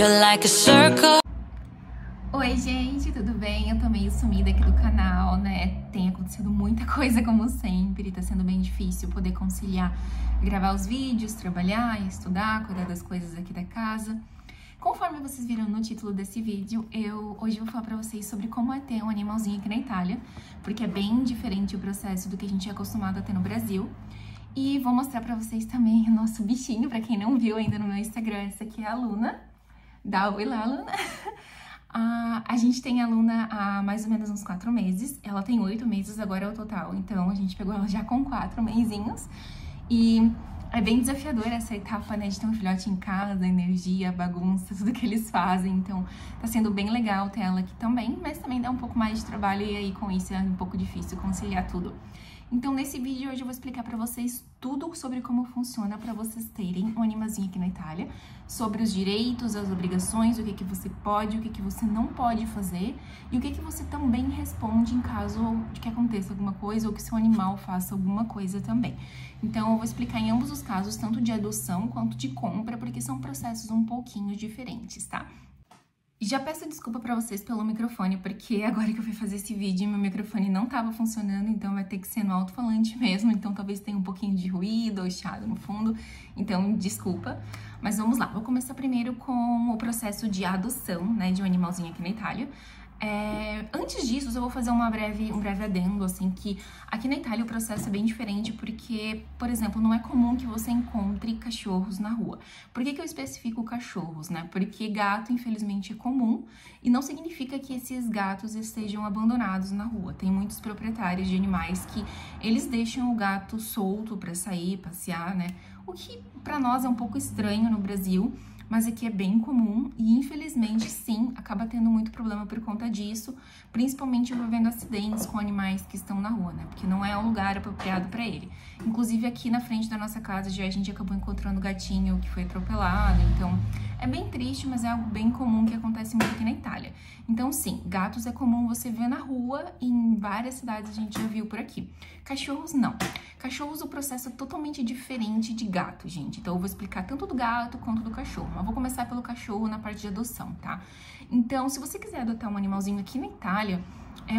You're like a circle. Oi, gente, tudo bem? Eu tô meio sumida aqui do canal, né? Tem acontecido muita coisa, como sempre. Tá sendo bem difícil poder conciliar gravar os vídeos, trabalhar, estudar, cuidar das coisas aqui da casa. Conforme vocês viram no título desse vídeo, hoje eu vou falar pra vocês sobre como é ter um animalzinho aqui na Itália, porque é bem diferente o processo do que a gente é acostumado a ter no Brasil. E vou mostrar pra vocês também o nosso bichinho, pra quem não viu ainda no meu Instagram. Essa aqui é a Luna. Dá oi lá, Luna. A gente tem a Luna há mais ou menos uns 4 meses. Ela tem 8 meses agora é o total, então a gente pegou ela já com 4 mesinhos. E é bem desafiadora essa etapa, né, de ter um filhote em casa, energia, bagunça, tudo que eles fazem. Então tá sendo bem legal ter ela aqui também, mas também dá um pouco mais de trabalho e aí com isso é um pouco difícil conciliar tudo. Então, nesse vídeo hoje eu vou explicar pra vocês tudo sobre como funciona pra vocês terem um animalzinho aqui na Itália, sobre os direitos, as obrigações, o que você pode, o que você não pode fazer e o que você também responde em caso de que aconteça alguma coisa ou que seu animal faça alguma coisa também. Então, eu vou explicar em ambos os casos, tanto de adoção quanto de compra, porque são processos um pouquinho diferentes, tá? Já peço desculpa pra vocês pelo microfone, porque agora que eu fui fazer esse vídeo, meu microfone não tava funcionando, então vai ter que ser no alto-falante mesmo, então talvez tenha um pouquinho de ruído ou chiado no fundo, então desculpa. Mas vamos lá, vou começar primeiro com o processo de adoção, né, de um animalzinho aqui na Itália. Antes disso, eu vou fazer um breve adendo, assim, que aqui na Itália o processo é bem diferente porque, por exemplo, não é comum que você encontre cachorros na rua. Por que eu especifico cachorros, né? Porque gato, infelizmente, é comum e não significa que esses gatos estejam abandonados na rua. Tem muitos proprietários de animais que eles deixam o gato solto para sair, passear, né? O que para nós é um pouco estranho no Brasil, mas aqui é bem comum e, infelizmente, sim, acaba tendo muito problema por conta disso, principalmente envolvendo acidentes com animais que estão na rua, né? Porque não é um lugar apropriado para ele. Inclusive, aqui na frente da nossa casa, já a gente acabou encontrando gatinho que foi atropelado, então é bem triste, mas é algo bem comum que acontece muito aqui na Itália. Então, sim, gatos é comum você ver na rua, e em várias cidades a gente já viu por aqui. Cachorros, não. Cachorros, o processo é totalmente diferente de gato, gente. Então, eu vou explicar tanto do gato quanto do cachorro. Mas vou começar pelo cachorro na parte de adoção, tá? Então, se você quiser adotar um animalzinho aqui na Itália,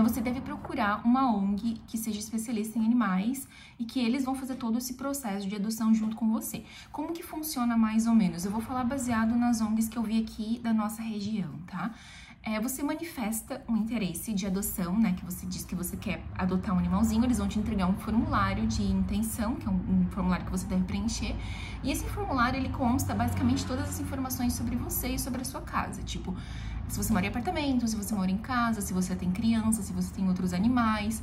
você deve procurar uma ONG que seja especialista em animais e que eles vão fazer todo esse processo de adoção junto com você. Como que funciona mais ou menos? Eu vou falar baseado nas ONGs que eu vi aqui da nossa região, tá? Você manifesta um interesse de adoção, né? Que você diz que você quer adotar um animalzinho, eles vão te entregar um formulário de intenção, que é um formulário que você deve preencher. E esse formulário, ele consta basicamente todas as informações sobre você e sobre a sua casa. Tipo, se você mora em apartamento, se você mora em casa, se você tem criança, se você tem outros animais.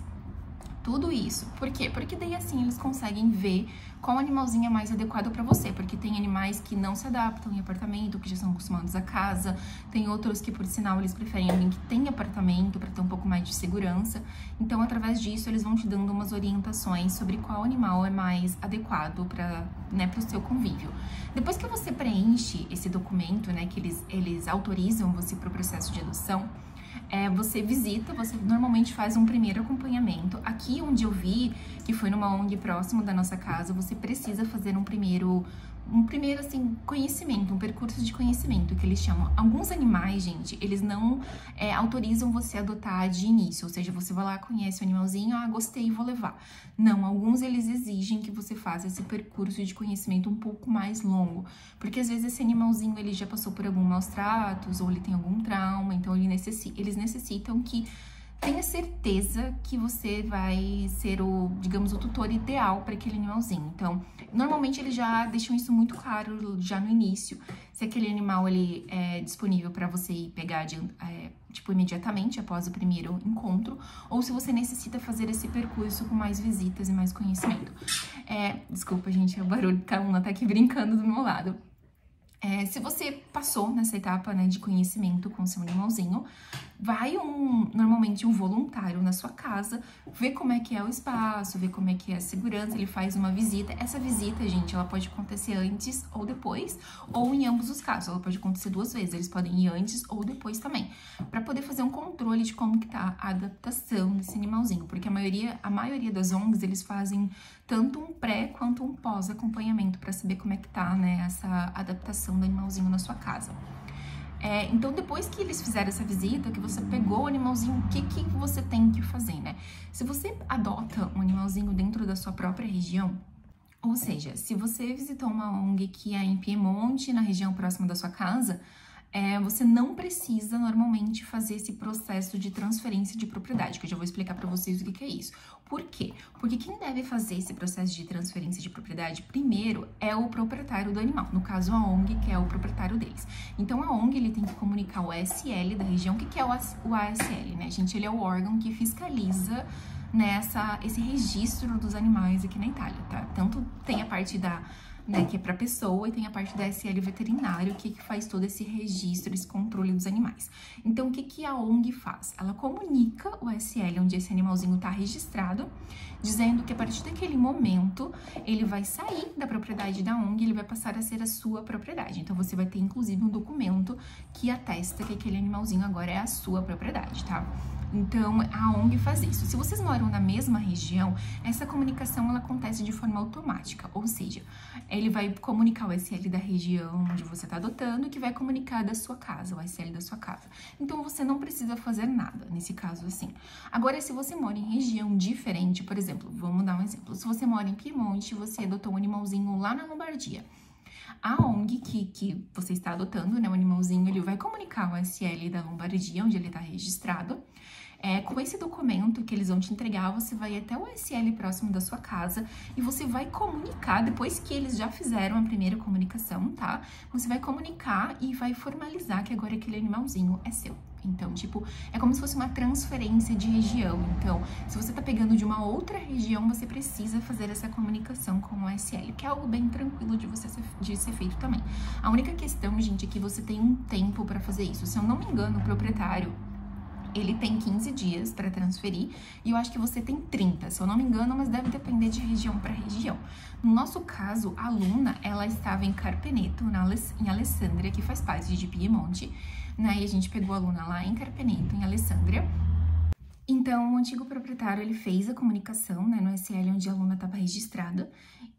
Tudo isso. Por quê? Porque daí assim eles conseguem ver qual animalzinho é mais adequado para você. Porque tem animais que não se adaptam em apartamento, que já são acostumados a casa. Tem outros que, por sinal, eles preferem alguém que tem apartamento para ter um pouco mais de segurança. Então, através disso, eles vão te dando umas orientações sobre qual animal é mais adequado para, né, pro seu convívio. Depois que você preenche esse documento, né, que eles autorizam você para o processo de adoção, você visita, você normalmente faz um primeiro acompanhamento. Aqui onde eu vi, que foi numa ONG próximo da nossa casa, você precisa fazer um primeiro assim, conhecimento, um percurso de conhecimento, que eles chamam. Alguns animais, gente, eles não autorizam você a adotar de início, ou seja, você vai lá, conhece o animalzinho, gostei, vou levar. Não, alguns eles exigem que você faça esse percurso de conhecimento um pouco mais longo, porque às vezes esse animalzinho, ele já passou por alguns maus tratos, ou ele tem algum trauma, então eles necessitam que tenha certeza que você vai ser digamos, o tutor ideal para aquele animalzinho. Então, normalmente eles já deixam isso muito claro já no início, se aquele animal ele é disponível para você ir pegar tipo, imediatamente após o primeiro encontro, ou se você necessita fazer esse percurso com mais visitas e mais conhecimento. Desculpa, gente, é o barulho que a Luna tá aqui brincando do meu lado. Se você passou nessa etapa, né, de conhecimento com seu animalzinho, vai normalmente um voluntário na sua casa, ver como é que é o espaço, ver como é que é a segurança, ele faz uma visita. Essa visita, gente, ela pode acontecer antes ou depois, ou em ambos os casos, ela pode acontecer 2 vezes, eles podem ir antes ou depois também, para poder fazer um controle de como que tá a adaptação desse animalzinho, porque a maioria das ONGs, eles fazem tanto um pré quanto um pós acompanhamento para saber como é que tá, né, essa adaptação do animalzinho na sua casa. Então, depois que eles fizeram essa visita, que você pegou o animalzinho, o que você tem que fazer, né? Se você adota um animalzinho dentro da sua própria região, ou seja, se você visitou uma ONG que é em Piemonte, na região próxima da sua casa, você não precisa normalmente fazer esse processo de transferência de propriedade, que eu já vou explicar para vocês o que é isso. Por quê? Porque quem deve fazer esse processo de transferência de propriedade primeiro é o proprietário do animal, no caso a ONG, que é o proprietário deles. Então a ONG ele tem que comunicar o ASL da região. O que é o ASL, né, gente? Ele é o órgão que fiscaliza esse registro dos animais aqui na Itália, tá? Tanto tem a parte que é para pessoa, e tem a parte da ASL veterinário, que faz todo esse registro, esse controle dos animais. Então, o que a ONG faz? Ela comunica o ASL onde esse animalzinho está registrado, dizendo que a partir daquele momento, ele vai sair da propriedade da ONG, ele vai passar a ser a sua propriedade. Então, você vai ter, inclusive, um documento que atesta que aquele animalzinho agora é a sua propriedade, tá? Então, a ONG faz isso. Se vocês moram na mesma região, essa comunicação ela acontece de forma automática, ou seja, ele vai comunicar o ASL da região onde você está adotando e que vai comunicar da sua casa, o ASL da sua casa. Então, você não precisa fazer nada nesse caso assim. Agora, se você mora em região diferente, por exemplo, vamos dar um exemplo. Se você mora em Piemonte, você adotou um animalzinho lá na Lombardia. A ONG que você está adotando, né, o animalzinho, ele vai comunicar o ASL da Lombardia, onde ele está registrado. Com esse documento que eles vão te entregar, você vai até o ASL próximo da sua casa e você vai comunicar, depois que eles já fizeram a primeira comunicação, tá? Você vai comunicar e vai formalizar que agora aquele animalzinho é seu. Então, tipo, é como se fosse uma transferência de região. Então, se você tá pegando de uma outra região, você precisa fazer essa comunicação com o ASL, que é algo bem tranquilo de ser feito também. A única questão, gente, é que você tem um tempo para fazer isso. Se eu não me engano, o proprietário, ele tem 15 dias para transferir e eu acho que você tem 30, se eu não me engano, mas deve depender de região para região. No nosso caso, a Luna, ela estava em Carpeneto, em Alessandria, que faz parte de Piemonte, né? E a gente pegou a Luna lá em Carpeneto, em Alessandria. Então, o antigo proprietário, ele fez a comunicação, né, no ASL onde a Luna estava registrada,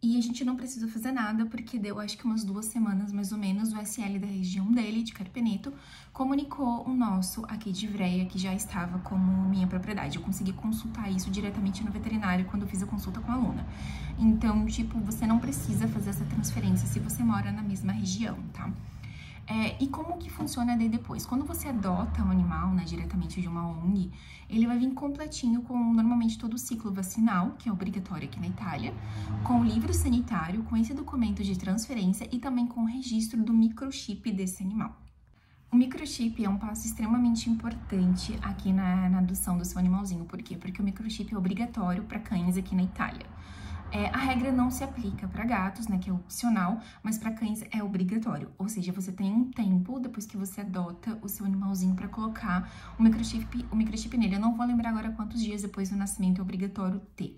e a gente não precisa fazer nada, porque deu, acho que umas 2 semanas, mais ou menos, o ASL da região dele, de Carpeneto, comunicou o nosso aqui de Ivrea, que já estava como minha propriedade. Eu consegui consultar isso diretamente no veterinário quando eu fiz a consulta com a Luna. Então, tipo, você não precisa fazer essa transferência se você mora na mesma região, tá? E como que funciona daí depois? Quando você adota um animal, né, diretamente de uma ONG, ele vai vir completinho com, normalmente, todo o ciclo vacinal, que é obrigatório aqui na Itália, com o livro sanitário, com esse documento de transferência e também com o registro do microchip desse animal. O microchip é um passo extremamente importante aqui na adoção do seu animalzinho. Por quê? Porque o microchip é obrigatório para cães aqui na Itália. A regra não se aplica para gatos, né, que é opcional, mas para cães é obrigatório. Ou seja, você tem um tempo depois que você adota o seu animalzinho para colocar o microchip nele. Eu não vou lembrar agora quantos dias depois do nascimento é obrigatório ter.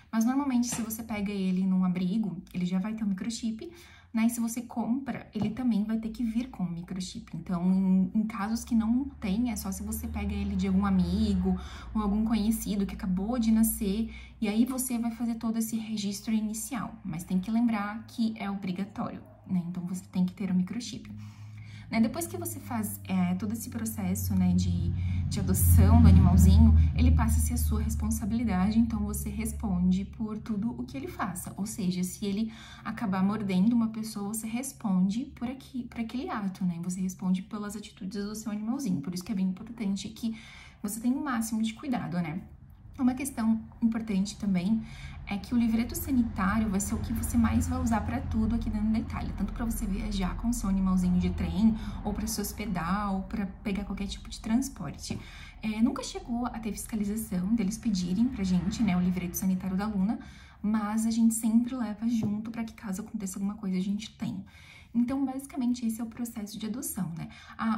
Mas normalmente, se você pega ele num abrigo, ele já vai ter o microchip, né? E se você compra, ele também vai ter que vir com o microchip. Então, em casos que não tem, é só se você pega ele de algum amigo ou algum conhecido que acabou de nascer, e aí você vai fazer todo esse registro inicial. Mas tem que lembrar que é obrigatório, né? Então, você tem que ter o microchip. Depois que você faz todo esse processo, né, de adoção do animalzinho, ele passa a ser a sua responsabilidade, então você responde por tudo o que ele faça. Ou seja, se ele acabar mordendo uma pessoa, você responde por aquele ato, né? Você responde pelas atitudes do seu animalzinho. Por isso que é bem importante que você tenha o máximo de cuidado, né? Uma questão importante também é que o livreto sanitário vai ser o que você mais vai usar para tudo aqui dentro da Itália, tanto para você viajar com o seu animalzinho de trem, ou para se hospedar, ou para pegar qualquer tipo de transporte. Nunca chegou a ter fiscalização deles pedirem pra gente, né, o livreto sanitário da Luna, mas a gente sempre leva junto para que caso aconteça alguma coisa a gente tenha. Então, basicamente, esse é o processo de adoção, né?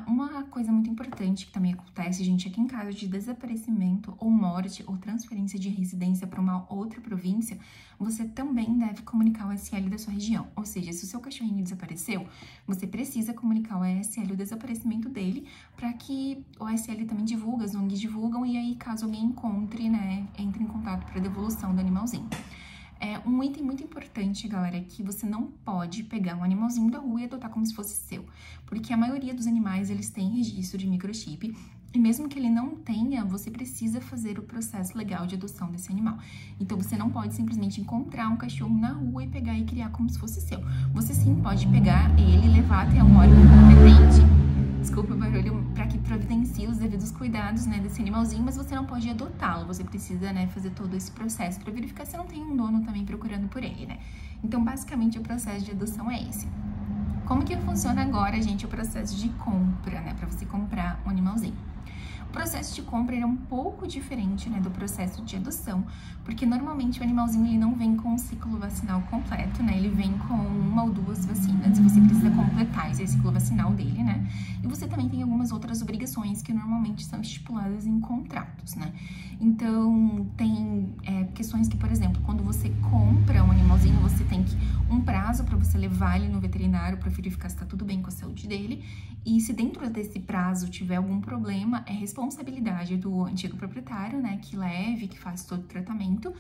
Uma coisa muito importante que também acontece, gente, é que em caso de desaparecimento ou morte ou transferência de residência para uma outra província, você também deve comunicar o ASL da sua região. Ou seja, se o seu cachorrinho desapareceu, você precisa comunicar ao ASL o desaparecimento dele para que o ASL também divulga, as ONGs divulgam, e aí, caso alguém encontre, né, entre em contato para devolução do animalzinho. Um item muito importante, galera, é que você não pode pegar um animalzinho da rua e adotar como se fosse seu, porque a maioria dos animais, eles têm registro de microchip, e mesmo que ele não tenha, você precisa fazer o processo legal de adoção desse animal. Então, você não pode simplesmente encontrar um cachorro na rua e pegar e criar como se fosse seu. Você sim pode pegar ele e levar até um órgão competente, desculpa o barulho, para que providencie os devidos cuidados, né, desse animalzinho, mas você não pode adotá-lo. Você precisa, né, fazer todo esse processo para verificar se não tem um dono também procurando por ele, né? Então, basicamente, o processo de adoção é esse. Como que funciona agora, gente, o processo de compra, né, para você comprar um animalzinho? O processo de compra é um pouco diferente, né, do processo de adoção, porque normalmente o animalzinho ele não vem com o ciclo vacinal completo, né, ele vem com 1 ou 2 vacinas e você precisa completar esse ciclo vacinal dele, né, e você também tem algumas outras obrigações que normalmente são estipuladas em contratos, né. Então, tem questões que, por exemplo, quando você compra um animalzinho, você tem um prazo para você levar ele no veterinário para verificar se está tudo bem com a saúde dele, e se dentro desse prazo tiver algum problema, é responsabilidade do antigo proprietário, né, que leve, que faça todo o tratamento,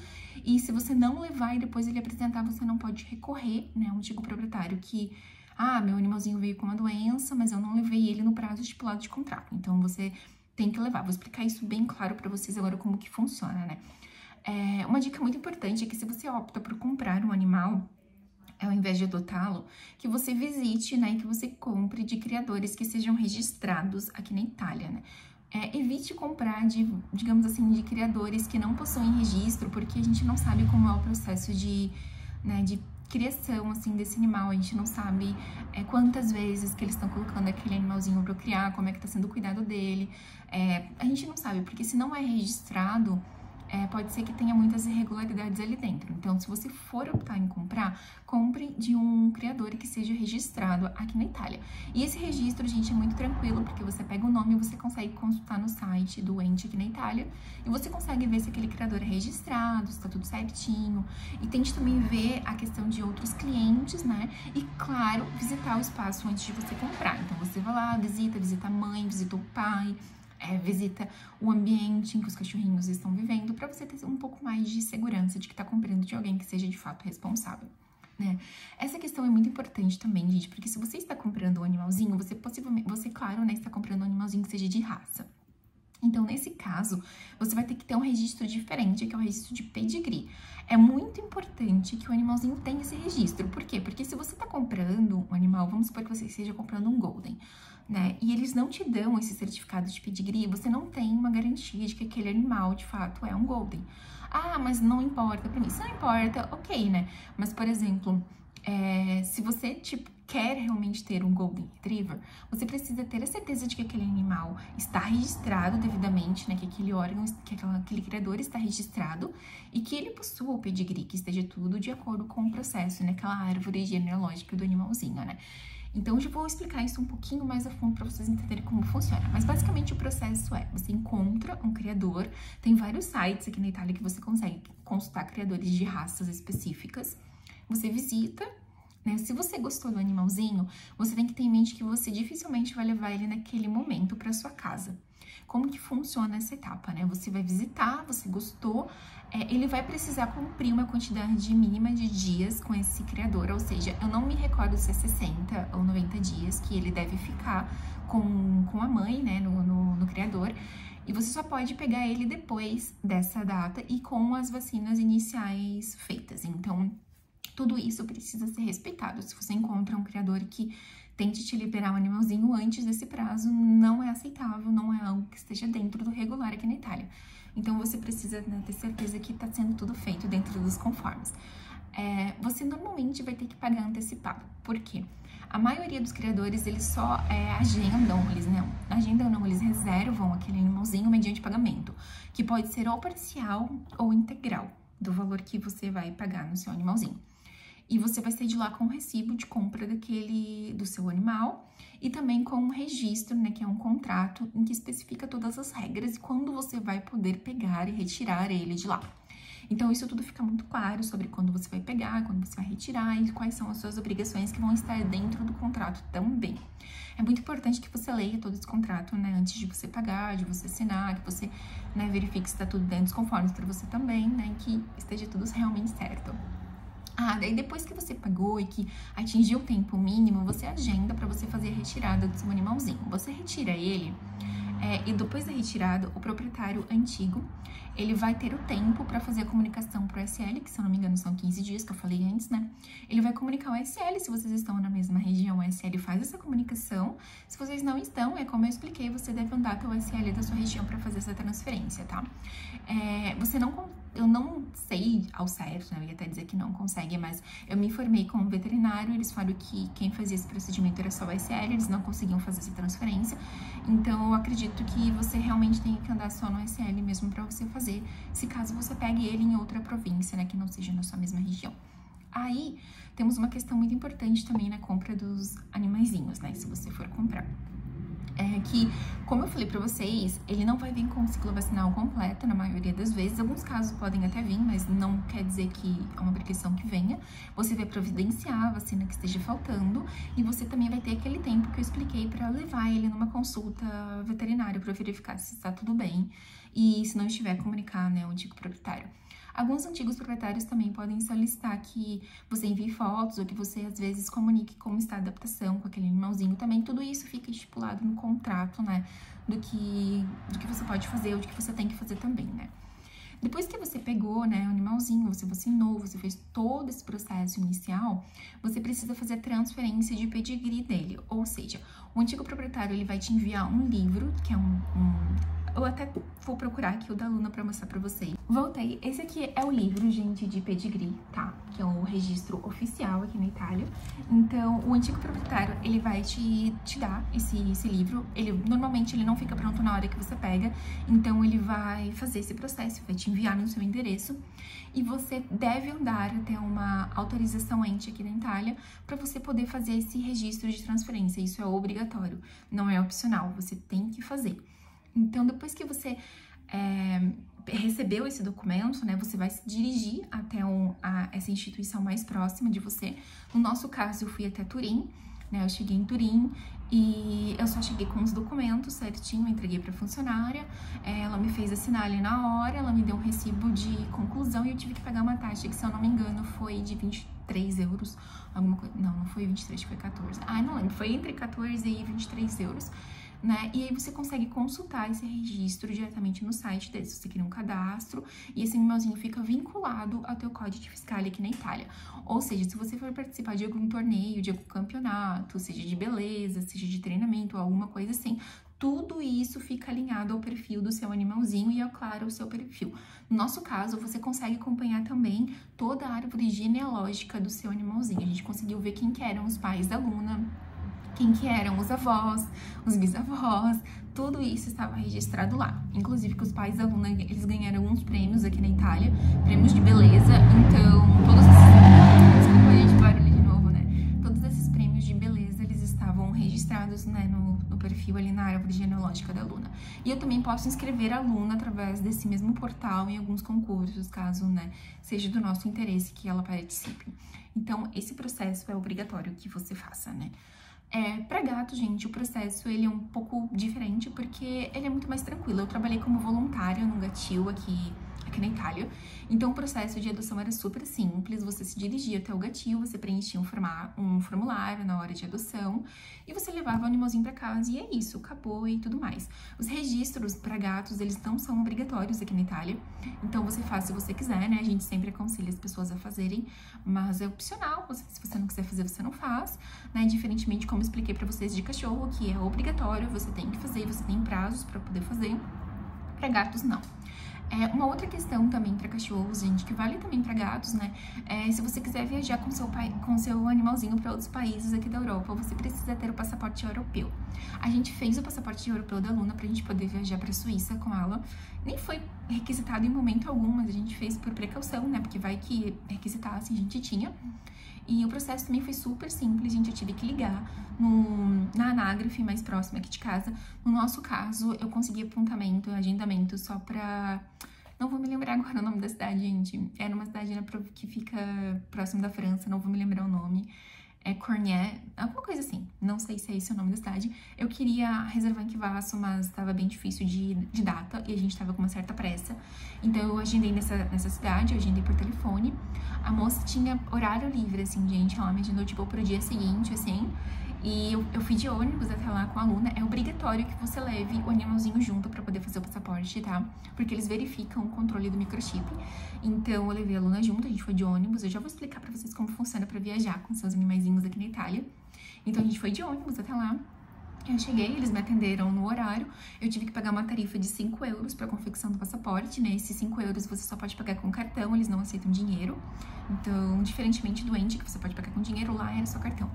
e se você não levar e depois ele apresentar, você não pode recorrer, né, ao antigo proprietário que, meu animalzinho veio com uma doença, mas eu não levei ele no prazo estipulado de contrato, então você tem que levar. Vou explicar isso bem claro para vocês agora como que funciona, né. Uma dica muito importante é que se você opta por comprar um animal, ao invés de adotá-lo, que você visite, né, e que você compre de criadores que sejam registrados aqui na Itália, né. Evite comprar digamos assim, de criadores que não possuem registro, porque a gente não sabe como é o processo de criação, assim, desse animal, a gente não sabe quantas vezes que eles estão colocando aquele animalzinho para criar, como é que tá sendo o cuidado dele, a gente não sabe, porque se não é registrado, pode ser que tenha muitas irregularidades ali dentro. Então, se você for optar em comprar, compre de um criador que seja registrado aqui na Itália. E esse registro, gente, é muito tranquilo, porque você pega o nome e você consegue consultar no site do ente aqui na Itália, e você consegue ver se aquele criador é registrado, se tá tudo certinho, e tente também ver a questão de outros clientes, né? E, claro, visitar o espaço antes de você comprar. Então, você vai lá, visita a mãe, visita o pai, visita o ambiente em que os cachorrinhos estão vivendo, para você ter um pouco mais de segurança de que tá comprando de alguém que seja de fato responsável, né? Essa questão é muito importante também, gente, porque se você está comprando um animalzinho, você, claro, né, está comprando um animalzinho que seja de raça. Então, nesse caso, você vai ter que ter um registro diferente, que é o registro de pedigree. É muito importante que o animalzinho tenha esse registro. Por quê? Porque se você está comprando um animal, vamos supor que você esteja comprando um Golden, né? E eles não te dão esse certificado de pedigree, você não tem uma garantia de que aquele animal, de fato, é um Golden. Mas não importa pra mim. Se não importa, ok, né? Mas, por exemplo, se você, quer realmente ter um Golden Retriever, você precisa ter a certeza de que aquele animal está registrado devidamente, né? Que aquele órgão, que aquele criador está registrado e que ele possua o pedigree, que esteja tudo de acordo com o processo, né? Aquela árvore genealógica do animalzinho, né? Então, eu já vou explicar isso um pouquinho mais a fundo para vocês entenderem como funciona. Mas, basicamente, o processo você encontra um criador, tem vários sites aqui na Itália que você consegue consultar criadores de raças específicas. Você visita, né? Se você gostou do animalzinho, você tem que ter em mente que você dificilmente vai levar ele naquele momento para sua casa. Como que funciona essa etapa, né? Você vai visitar, você gostou, ele vai precisar cumprir uma quantidade mínima de dias com esse criador, ou seja, eu não me recordo se é 60 ou 90 dias que ele deve ficar com a mãe, né, no criador, e você só pode pegar ele depois dessa data e com as vacinas iniciais feitas. Então, tudo isso precisa ser respeitado. Se você encontra um criador que tente te liberar um animalzinho antes desse prazo, não é aceitável, não é algo que esteja dentro do regular aqui na Itália. Então, você precisa, né, ter certeza que está sendo tudo feito dentro dos conformes. Você normalmente vai ter que pagar antecipado. Por quê? A maioria dos criadores, eles só eles reservam aquele animalzinho mediante pagamento, que pode ser ou parcial ou integral do valor que você vai pagar no seu animalzinho. E você vai sair de lá com um recibo de compra do seu animal e também com um registro, né, que é um contrato em que especifica todas as regras e quando você vai poder pegar e retirar ele de lá. Então, isso tudo fica muito claro sobre quando você vai pegar, quando você vai retirar e quais são as suas obrigações que vão estar dentro do contrato também. É muito importante que você leia todo esse contrato, né, antes de você pagar, de você assinar, que você, né, verifique se está tudo dentro dos conformes para você também, né, que esteja tudo realmente certo. Daí depois que você pagou e que atingiu o tempo mínimo, você agenda para você fazer a retirada do seu animalzinho. Você retira ele e depois da retirada, o proprietário antigo, ele vai ter o tempo para fazer a comunicação pro SL, que se eu não me engano são 15 dias, que eu falei antes, né? Ele vai comunicar ao SL, se vocês estão na mesma região, o SL faz essa comunicação. Se vocês não estão, é como eu expliquei, você deve andar até o SL da sua região para fazer essa transferência, tá? Eu não sei ao certo, né? Eu ia até dizer que não consegue, mas eu me informei com um veterinário, eles falaram que quem fazia esse procedimento era só o SL, eles não conseguiam fazer essa transferência. Então, eu acredito que você realmente tem que andar só no SL mesmo para você fazer, se caso você pegue ele em outra província, né? Que não seja na sua mesma região. Aí, temos uma questão muito importante também na compra dos animaizinhos, né? Se você for comprar. Que, como eu falei pra vocês, ele não vai vir com o ciclo vacinal completo na maioria das vezes. Alguns casos podem até vir, mas não quer dizer que é uma obrigação que venha. Você vai providenciar a vacina que esteja faltando e você também vai ter aquele tempo que eu expliquei pra levar ele numa consulta veterinária pra verificar se está tudo bem e se não estiver, comunicar, né, o antigo proprietário. Alguns antigos proprietários também podem solicitar que você envie fotos ou que você, às vezes, comunique como está a adaptação com aquele animalzinho também. Tudo isso fica estipulado no contrato, né, do que você pode fazer ou do que você tem que fazer também, né. Depois que você pegou, né, o animalzinho, você vacinou, você fez todo esse processo inicial, você precisa fazer a transferência de pedigree dele. Ou seja, o antigo proprietário, ele vai te enviar um livro, que é eu até vou procurar aqui o da Luna pra mostrar pra vocês. Voltei. Esse aqui é o livro, gente, de pedigree, tá? Que é o registro oficial aqui na Itália. Então, o antigo proprietário, ele vai te dar esse livro. Normalmente, ele não fica pronto na hora que você pega. Então, ele vai fazer esse processo, vai te enviar no seu endereço. E você deve andar até uma autorização ente aqui na Itália pra você poder fazer esse registro de transferência. Isso é obrigatório, não é opcional. Você tem que fazer. Então, depois que você recebeu esse documento, né, você vai se dirigir até essa instituição mais próxima de você. No nosso caso, eu fui até Turim, né, eu cheguei em Turim e eu só cheguei com os documentos certinho, entreguei pra funcionária, ela me fez assinar ali na hora, ela me deu um recibo de conclusão e eu tive que pagar uma taxa que, se eu não me engano, foi de 23 euros, alguma coisa, não foi 23, foi 14, não lembro, foi entre 14 e 23 euros. Né? E aí você consegue consultar esse registro diretamente no site deles. Você cria um cadastro e esse animalzinho fica vinculado ao teu código fiscal aqui na Itália. Ou seja, se você for participar de algum torneio, de algum campeonato, seja de beleza, seja de treinamento ou alguma coisa assim, tudo isso fica alinhado ao perfil do seu animalzinho e, é claro, o seu perfil. No nosso caso, você consegue acompanhar também toda a árvore genealógica do seu animalzinho. A gente conseguiu ver quem que eram os pais da Luna, quem que eram os avós, os bisavós, tudo isso estava registrado lá. Inclusive que os pais da Luna, eles ganharam uns prêmios aqui na Itália, prêmios de beleza, então todos esses... Desculpa, gente, barulho de novo, né? Todos esses prêmios de beleza, eles estavam registrados, né, no perfil ali na árvore genealógica da Luna. E eu também posso inscrever a Luna através desse mesmo portal em alguns concursos, caso, né, seja do nosso interesse que ela participe. Então, esse processo é obrigatório que você faça, né? Pra gato, gente, o processo ele é um pouco diferente porque ele é muito mais tranquilo. Eu trabalhei como voluntária no Gatil aqui na Itália, então o processo de adoção era super simples. Você se dirigia até o Gatil, você preenchia um formulário na hora de adoção e você levava o animalzinho pra casa e é isso, acabou e tudo mais. Os registros para gatos, eles não são obrigatórios aqui na Itália, então você faz se você quiser, né? A gente sempre aconselha as pessoas a fazerem, mas é opcional, se você não quiser fazer, você não faz, né? Diferentemente, como eu expliquei pra vocês de cachorro, que é obrigatório, você tem que fazer, você tem prazos pra poder fazer, pra gatos não. Uma outra questão também para cachorros, gente, que vale também para gatos, né? Se você quiser viajar com seu animalzinho para outros países aqui da Europa, você precisa ter o passaporte europeu. A gente fez o passaporte europeu da Luna pra gente poder viajar pra Suíça com ela. Nem foi requisitado em momento algum, mas a gente fez por precaução, né? Porque vai que requisitasse, a gente tinha. E o processo também foi super simples, gente. Eu tive que ligar na Anagrafe mais próxima aqui de casa. No nosso caso, eu consegui agendamento só pra Não vou me lembrar agora o nome da cidade, gente. É numa cidade que fica próximo da França, não vou me lembrar o nome. É Cornier, alguma coisa assim. Não sei se é esse o nome da cidade. Eu queria reservar em Chivasso, mas estava bem difícil de data e a gente estava com uma certa pressa. Então eu agendei nessa cidade, eu agendei por telefone. A moça tinha horário livre, assim, gente. Ela me agendou, tipo, pro dia seguinte, assim. E eu fui de ônibus até lá com a Luna. É obrigatório que você leve o animalzinho junto pra poder fazer o passaporte, tá? Porque eles verificam o controle do microchip. Então, eu levei a Luna junto, a gente foi de ônibus. Eu já vou explicar pra vocês como funciona pra viajar com seus animaizinhos aqui na Itália. Então, a gente foi de ônibus até lá. Eu cheguei, eles me atenderam no horário. Eu tive que pagar uma tarifa de 5 euros pra confecção do passaporte, né? Esses 5 euros você só pode pagar com cartão, eles não aceitam dinheiro. Então, diferentemente do Ente, que você pode pagar com dinheiro, lá era só cartão.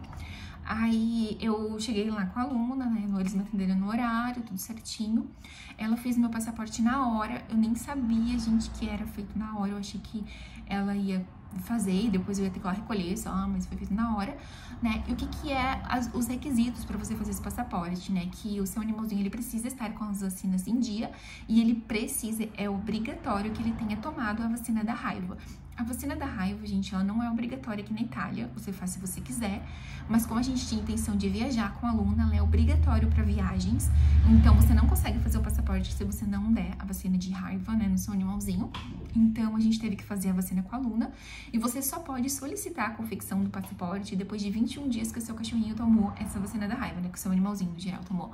Aí eu cheguei lá com a Luna, né? Eles me atenderam no horário, tudo certinho. Ela fez meu passaporte na hora. Eu nem sabia, gente, que era feito na hora. Eu achei que ela ia fazer e depois eu ia ter que ir lá recolher só, mas foi feito na hora, né? E o que é os requisitos para você fazer esse passaporte, né? Que o seu animalzinho, ele precisa estar com as vacinas em dia e ele precisa, é obrigatório que ele tenha tomado a vacina da raiva. A vacina da raiva, gente, ela não é obrigatória aqui na Itália, você faz se você quiser, mas como a gente tinha intenção de viajar com a Luna, ela é obrigatório para viagens, então você não consegue fazer o passaporte se você não der a vacina de raiva, né, no seu animalzinho. Então a gente teve que fazer a vacina com a Luna, e você só pode solicitar a confecção do passaporte depois de 21 dias que o seu cachorrinho tomou essa vacina da raiva, né, que o seu animalzinho, no geral, tomou.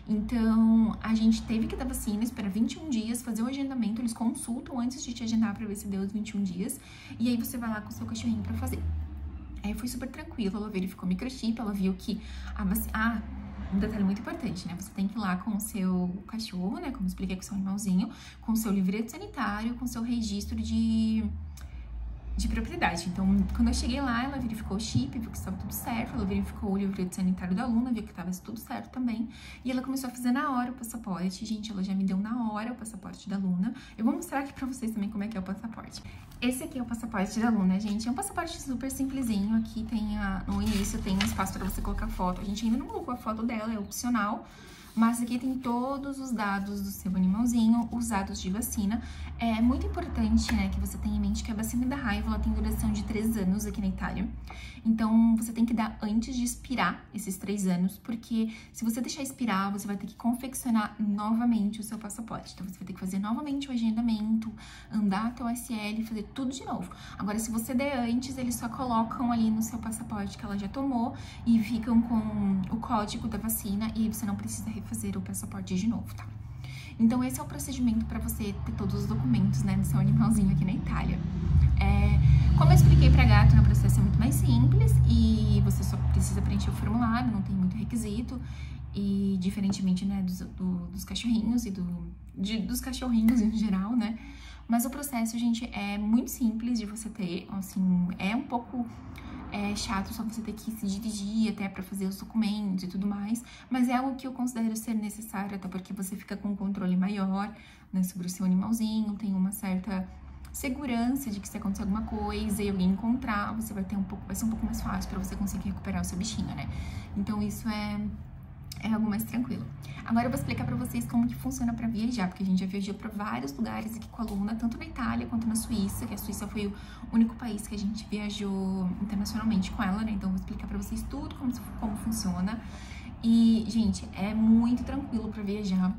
Então, a gente teve que dar vacina, esperar 21 dias, fazer o agendamento, eles consultam antes de te agendar pra ver se deu os 21 dias, e aí você vai lá com o seu cachorrinho pra fazer. Aí foi super tranquilo, ela verificou o microchip, ela viu que a vacina... Ah, um detalhe muito importante, né? Você tem que ir lá com o seu cachorro, né? Como eu expliquei com o seu animalzinho, com o seu livreto sanitário, com o seu registro de propriedade. Então, quando eu cheguei lá, ela verificou o chip, viu que estava tudo certo, ela verificou o livreto sanitário da Luna, viu que estava tudo certo também, e ela começou a fazer na hora o passaporte. Gente, ela já me deu na hora o passaporte da Luna. Eu vou mostrar aqui pra vocês também como é que é o passaporte. Esse aqui é o passaporte da Luna, gente. É um passaporte super simplesinho. Aqui tem no início tem um espaço pra você colocar foto. A gente ainda não colocou a foto dela, é opcional. Mas aqui tem todos os dados do seu animalzinho, os dados de vacina. É muito importante, né, que você tenha em mente que a vacina da raiva, ela tem duração de 3 anos aqui na Itália. Então, você tem que dar antes de expirar esses 3 anos, porque se você deixar expirar, você vai ter que confeccionar novamente o seu passaporte. Então, você vai ter que fazer novamente o agendamento, andar até o SL, fazer tudo de novo. Agora, se você der antes, eles só colocam ali no seu passaporte que ela já tomou e ficam com o código da vacina e você não precisa refazer o passaporte de novo, tá? Então, esse é o procedimento para você ter todos os documentos, né, do seu animalzinho aqui na Itália. Como eu expliquei pra gato, o processo é muito mais simples e você só precisa preencher o formulário, não tem muito requisito. E diferentemente, né, dos cachorrinhos e dos cachorrinhos em geral, né? Mas o processo, gente, é muito simples de você ter, assim, é um pouco chato só você ter que se dirigir até pra fazer os documentos e tudo mais, mas é algo que eu considero ser necessário, até porque você fica com um controle maior, né, sobre o seu animalzinho, tem uma certa segurança de que se acontecer alguma coisa e alguém encontrar, vai ser um pouco mais fácil pra você conseguir recuperar o seu bichinho, né? Então isso é algo mais tranquilo. Agora eu vou explicar pra vocês como que funciona pra viajar, porque a gente já viajou pra vários lugares aqui com a Luna, tanto na Itália quanto na Suíça, que a Suíça foi o único país que a gente viajou internacionalmente com ela, né? Então eu vou explicar pra vocês tudo como funciona. E, gente, é muito tranquilo pra viajar.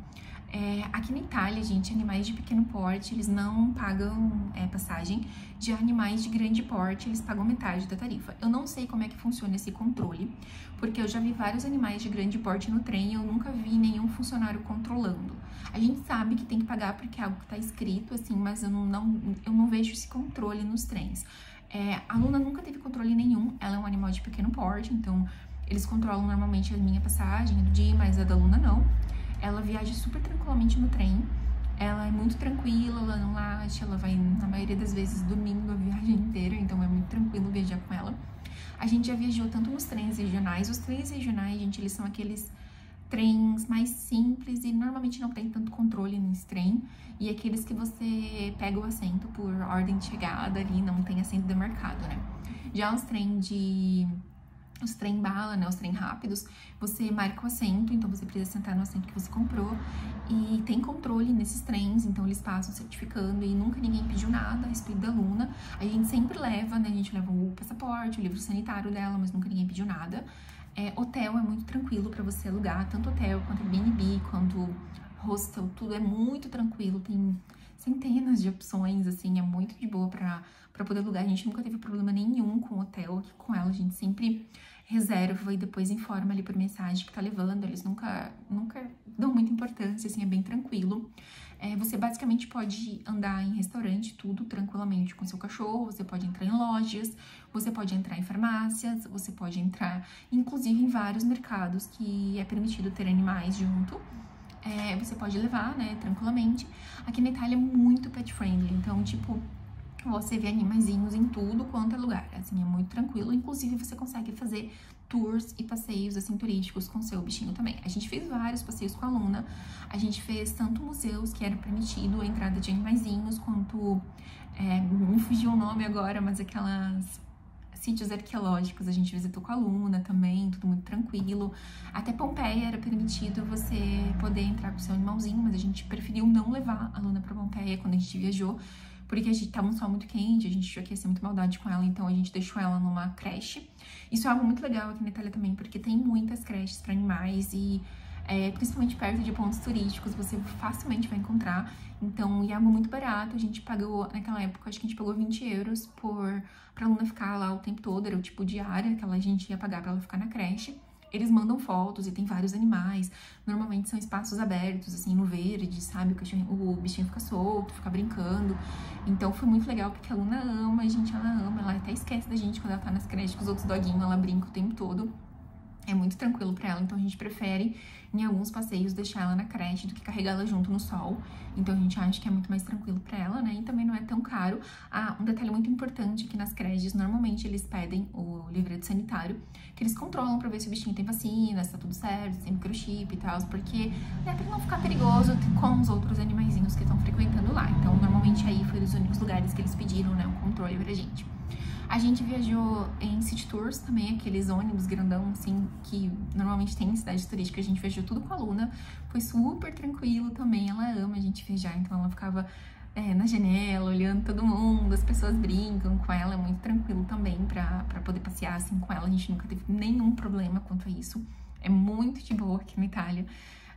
Aqui na Itália, gente, animais de pequeno porte, eles não pagam passagem. De animais de grande porte, eles pagam metade da tarifa. Eu não sei como é que funciona esse controle, porque eu já vi vários animais de grande porte no trem e eu nunca vi nenhum funcionário controlando. A gente sabe que tem que pagar porque é algo que tá escrito, assim, mas eu não vejo esse controle nos trens. A Luna nunca teve controle nenhum, ela é um animal de pequeno porte, então eles controlam normalmente a minha passagem do dia, mas a da Luna não. Ela viaja super tranquilamente no trem, ela é muito tranquila, ela não late, ela vai, na maioria das vezes, dormindo a viagem inteira, então é muito tranquilo viajar com ela. A gente já viajou tanto nos trens regionais, os trens regionais, gente, eles são aqueles trens mais simples e normalmente não tem tanto controle nesse trem, e aqueles que você pega o assento por ordem de chegada ali, não tem assento demarcado, né? Já os trens os trem-bala, né, os trem rápidos, você marca o assento, então você precisa sentar no assento que você comprou, e tem controle nesses trens, então eles passam certificando, e nunca ninguém pediu nada a respeito da Luna. A gente sempre leva, né, a gente leva o passaporte, o livro sanitário dela, mas nunca ninguém pediu nada. Hotel é muito tranquilo pra você alugar, tanto hotel quanto Airbnb, quanto hostel, tudo é muito tranquilo, tem centenas de opções, assim, é muito de boa pra poder alugar. A gente nunca teve problema nenhum com o hotel, aqui com ela, a gente sempre reserva e depois informa ali por mensagem que tá levando, eles nunca dão muita importância, assim, é bem tranquilo. Você basicamente pode andar em restaurante, tudo tranquilamente com seu cachorro, você pode entrar em lojas, você pode entrar em farmácias, você pode entrar, inclusive, em vários mercados que é permitido ter animais junto. Você pode levar, né, tranquilamente. Aqui na Itália é muito pet friendly, então, tipo, você vê animaizinhos em tudo quanto é lugar, assim, é muito tranquilo. Inclusive, você consegue fazer tours e passeios, assim, turísticos com seu bichinho também. A gente fez vários passeios com a Luna, a gente fez tanto museus que era permitido a entrada de animaizinhos, quanto, me fugiu o nome agora, mas aquelas sítios arqueológicos a gente visitou com a Luna também, tudo muito tranquilo. Até Pompeia era permitido você poder entrar com seu animalzinho, mas a gente preferiu não levar a Luna pra Pompeia quando a gente viajou, porque a gente tava um sol muito quente, a gente achou que ia ser muito maldade com ela, então a gente deixou ela numa creche. Isso é algo muito legal aqui na Itália também, porque tem muitas creches para animais e principalmente perto de pontos turísticos, você facilmente vai encontrar. Então, e é algo muito barato, a gente pagou, naquela época, acho que a gente pagou 20 euros pra Luna ficar lá o tempo todo, era o tipo diária que a gente ia pagar pra ela ficar na creche. Eles mandam fotos e tem vários animais, normalmente são espaços abertos, assim, no verde, sabe? O bichinho fica solto, fica brincando. Então foi muito legal, porque a Luna ama, a gente, ela ama, ela até esquece da gente quando ela tá nas creches com os outros doguinhos, ela brinca o tempo todo. É muito tranquilo pra ela, então a gente prefere, em alguns passeios, deixar ela na creche do que carregar ela junto no sol. Então a gente acha que é muito mais tranquilo pra ela, né? E também não é tão caro. Um detalhe muito importante aqui nas creches, normalmente eles pedem o livreto sanitário, que eles controlam pra ver se o bichinho tem vacina, se tá tudo certo, se tem microchip e tal, porque, né, pra não ficar perigoso com os outros animaizinhos que estão frequentando lá. Então, normalmente aí foi os únicos lugares que eles pediram, né, um controle pra gente. A gente viajou em city tours também, aqueles ônibus grandão, assim, que normalmente tem em cidade turística. A gente viajou tudo com a Luna, foi super tranquilo também, ela ama a gente viajar, então ela ficava na janela, olhando todo mundo, as pessoas brincam com ela, é muito tranquilo também pra poder passear, assim, com ela. A gente nunca teve nenhum problema quanto a isso, é muito de boa aqui na Itália,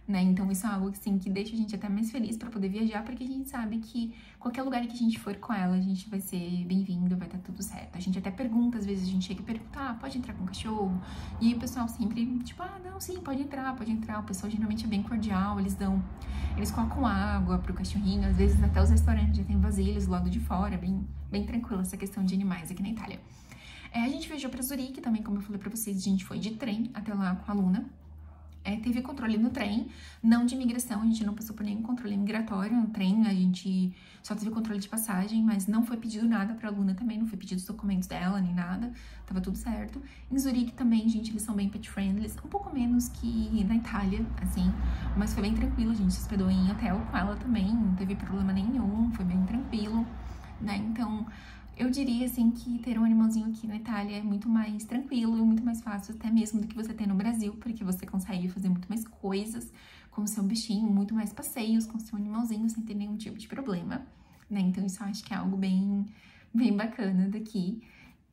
né? Então isso é algo, assim, que deixa a gente até mais feliz pra poder viajar, porque a gente sabe que qualquer lugar que a gente for com ela, a gente vai ser bem-vindo, vai estar tudo certo. A gente até pergunta, às vezes a gente chega e pergunta, pode entrar com o cachorro? E aí o pessoal sempre, tipo, não, sim, pode entrar, pode entrar. O pessoal geralmente é bem cordial, eles colocam água pro cachorrinho, às vezes até os restaurantes já tem vasilhas do lado de fora, bem tranquilo essa questão de animais aqui na Itália. A gente viajou pra Zurique também, como eu falei pra vocês, a gente foi de trem até lá com a Luna. Teve controle no trem, não de imigração, a gente não passou por nenhum controle migratório no trem, a gente só teve controle de passagem, mas não foi pedido nada pra Luna também, não foi pedido os documentos dela, nem nada, tava tudo certo. Em Zurique também, gente, eles são bem pet friendly, um pouco menos que na Itália, assim, mas foi bem tranquilo, a gente se hospedou em hotel com ela também, não teve problema nenhum, foi bem tranquilo, né, então eu diria, assim, que ter um animalzinho aqui na Itália é muito mais tranquilo e muito mais fácil até mesmo do que você ter no Brasil, porque você consegue fazer muito mais coisas com o seu bichinho, muito mais passeios com o seu animalzinho sem ter nenhum tipo de problema, né? Então isso eu acho que é algo bem bacana daqui.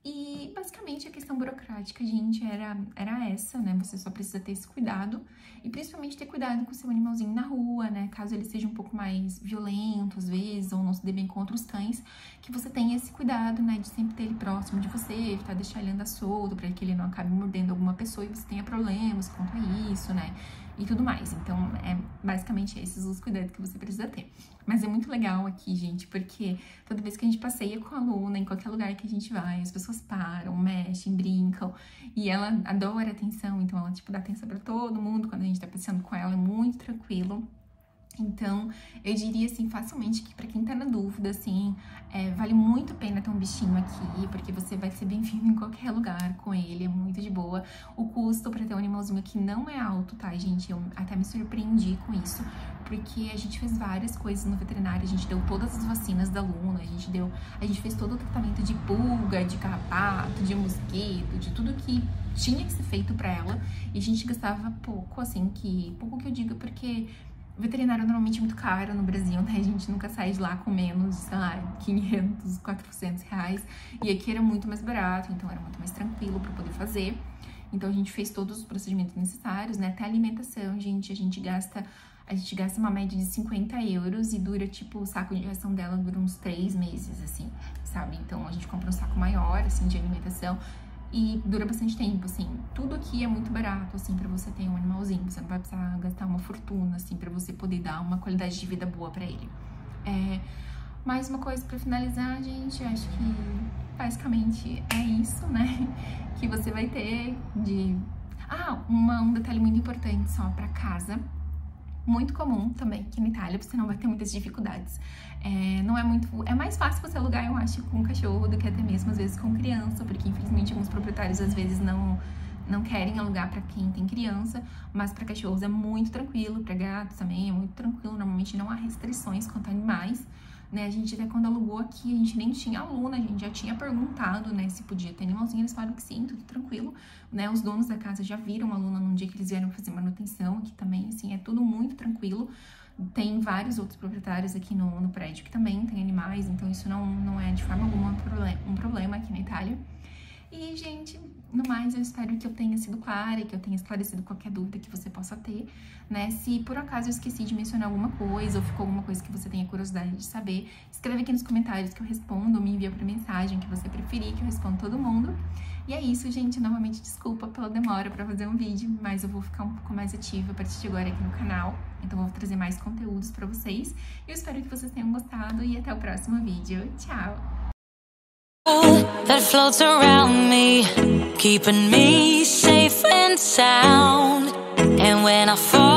E basicamente a questão burocrática, gente, era essa, né? Você só precisa ter esse cuidado e principalmente ter cuidado com o seu animalzinho na rua, né? Caso ele seja um pouco mais violento às vezes ou não se dê bem com outros cães, que você tenha esse cuidado, né? De sempre ter ele próximo de você, evitar deixar ele andar solto para que ele não acabe mordendo alguma pessoa e você tenha problemas quanto a isso, né? E tudo mais. Então, basicamente esses os cuidados que você precisa ter. Mas é muito legal aqui, gente, porque toda vez que a gente passeia com a Luna, em qualquer lugar que a gente vai, as pessoas param, mexem, brincam, e ela adora atenção, então ela, tipo, dá atenção pra todo mundo quando a gente tá passeando com ela, é muito tranquilo. Então, eu diria, assim, facilmente que pra quem tá na dúvida, assim, vale muito a pena ter um bichinho aqui, porque você vai ser bem-vindo em qualquer lugar com ele, é muito de boa. O custo pra ter um animalzinho aqui não é alto, tá, gente? Eu até me surpreendi com isso, porque a gente fez várias coisas no veterinário, a gente deu todas as vacinas da Luna, a gente fez todo o tratamento de pulga, de carrapato, de mosquito, de tudo que tinha que ser feito pra ela, e a gente gastava pouco, assim, pouco que eu digo, porque o veterinário normalmente é muito caro no Brasil, né? A gente nunca sai de lá com menos, sei lá, 500, 400 reais. E aqui era muito mais barato, então era muito mais tranquilo pra poder fazer. Então a gente fez todos os procedimentos necessários, né? Até a alimentação, gente, a gente gasta uma média de 50 euros e dura, tipo, o saco de ração dela dura uns 3 meses, assim, sabe? Então a gente compra um saco maior, assim, de alimentação. E dura bastante tempo, assim. Tudo aqui é muito barato, assim, pra você ter um animalzinho. Você não vai precisar gastar uma fortuna, assim, pra você poder dar uma qualidade de vida boa pra ele. Mais uma coisa pra finalizar, gente, acho que basicamente é isso, né? Que você vai ter de... um detalhe muito importante só pra casa. Muito comum também aqui na Itália, você não vai ter muitas dificuldades. É mais fácil você alugar, eu acho, com cachorro do que até mesmo às vezes com criança, porque infelizmente alguns proprietários às vezes não querem alugar para quem tem criança, mas para cachorros é muito tranquilo, para gatos também é muito tranquilo, normalmente não há restrições quanto a animais, né? A gente até quando alugou aqui, a gente nem tinha aluna, a gente já tinha perguntado, né, se podia ter animalzinho, eles falaram que sim, tudo tranquilo, né? Os donos da casa já viram a aluna num dia que eles vieram fazer manutenção aqui também, assim, é tudo muito tranquilo. Tem vários outros proprietários aqui no prédio que também tem animais, então isso não é de forma alguma um problema aqui na Itália. E, gente, no mais, eu espero que eu tenha sido clara e que eu tenha esclarecido qualquer dúvida que você possa ter, né? Se por acaso eu esqueci de mencionar alguma coisa ou ficou alguma coisa que você tenha curiosidade de saber, escreve aqui nos comentários que eu respondo ou me envia por mensagem que você preferir, que eu respondo todo mundo. E é isso, gente. Novamente, desculpa pela demora pra fazer um vídeo, mas eu vou ficar um pouco mais ativa a partir de agora aqui no canal. Então, eu vou trazer mais conteúdos pra vocês. Eu espero que vocês tenham gostado e até o próximo vídeo. Tchau! That floats around me, keeping me safe and sound. And when I fall